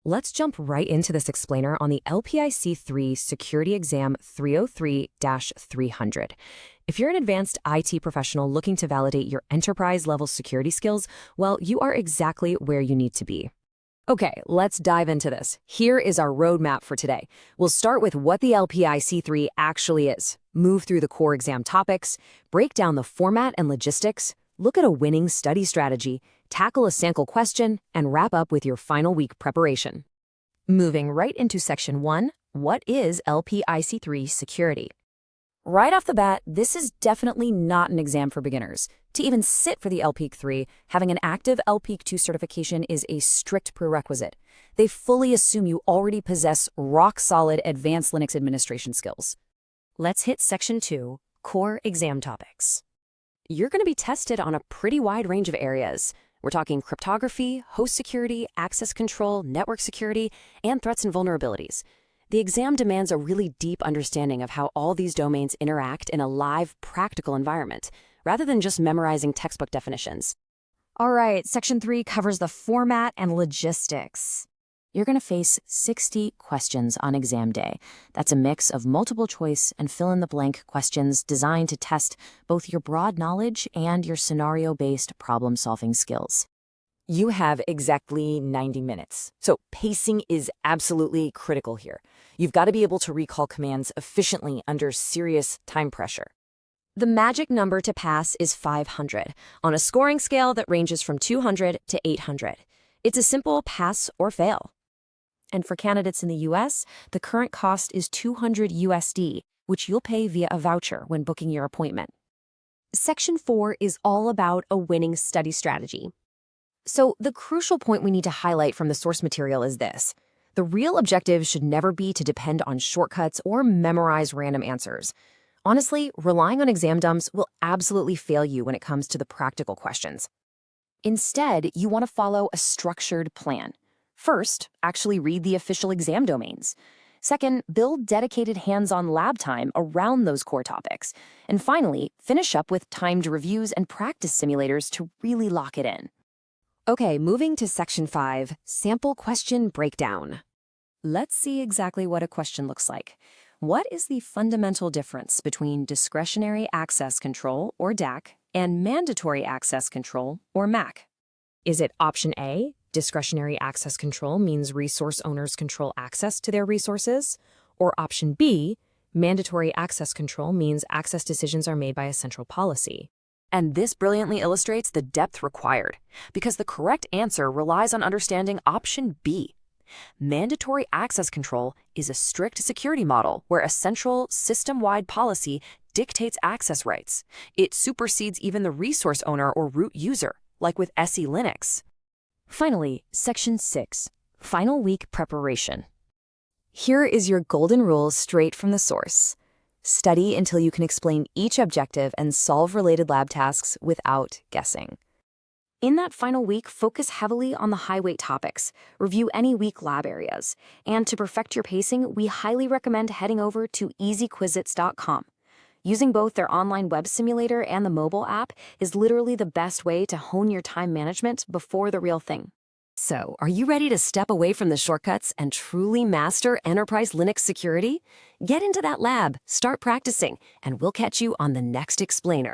Let's jump right into this explainer on the LPIC-3 Security Exam 303-300. If you're an advanced IT professional looking to validate your enterprise-level security skills, well, you are exactly where you need to be. Okay, let's dive into this. Here is our roadmap for today. We'll start with what the LPIC-3 actually is, move through the core exam topics, break down the format and logistics, look at a winning study strategy, tackle a sample question, and wrap up with your final week preparation. Moving right into Section 1, what is LPIC-3 security? Right off the bat, this is definitely not an exam for beginners. To even sit for the LPIC-3, having an active LPIC-2 certification is a strict prerequisite. They fully assume you already possess rock-solid advanced Linux administration skills. Let's hit Section 2, core exam topics. You're going to be tested on a pretty wide range of areas. We're talking cryptography, host security, access control, network security, and threats and vulnerabilities. The exam demands a really deep understanding of how all these domains interact in a live, practical environment, rather than just memorizing textbook definitions. All right, Section 3 covers the format and logistics. You're going to face 60 questions on exam day. That's a mix of multiple choice and fill-in-the-blank questions designed to test both your broad knowledge and your scenario-based problem-solving skills. You have exactly 90 minutes, so pacing is absolutely critical here. You've got to be able to recall commands efficiently under serious time pressure. The magic number to pass is 500, on a scoring scale that ranges from 200 to 800. It's a simple pass or fail. And for candidates in the US, the current cost is $200 USD, which you'll pay via a voucher when booking your appointment. Section 4 is all about a winning study strategy. So the crucial point we need to highlight from the source material is this. The real objective should never be to depend on shortcuts or memorize random answers. Honestly, relying on exam dumps will absolutely fail you when it comes to the practical questions. Instead, you want to follow a structured plan. First, actually read the official exam domains. Second, build dedicated hands-on lab time around those core topics. And finally, finish up with timed reviews and practice simulators to really lock it in. Okay, moving to Section 5, sample question breakdown. Let's see exactly what a question looks like. What is the fundamental difference between discretionary access control, or DAC, and mandatory access control, or MAC? Is it option A? Discretionary access control means resource owners control access to their resources, or option B, mandatory access control means access decisions are made by a central policy. And this brilliantly illustrates the depth required, because the correct answer relies on understanding option B. Mandatory access control is a strict security model where a central, system-wide policy dictates access rights. It supersedes even the resource owner or root user, like with SE Linux. Finally, Section 6, Final Week Preparation. Here is your golden rule straight from the source. Study until you can explain each objective and solve related lab tasks without guessing. In that final week, focus heavily on the high-weight topics, review any weak lab areas, and to perfect your pacing, we highly recommend heading over to easyquizits.com. Using both their online web simulator and the mobile app is literally the best way to hone your time management before the real thing. So, are you ready to step away from the shortcuts and truly master enterprise Linux security? Get into that lab, start practicing, and we'll catch you on the next explainer.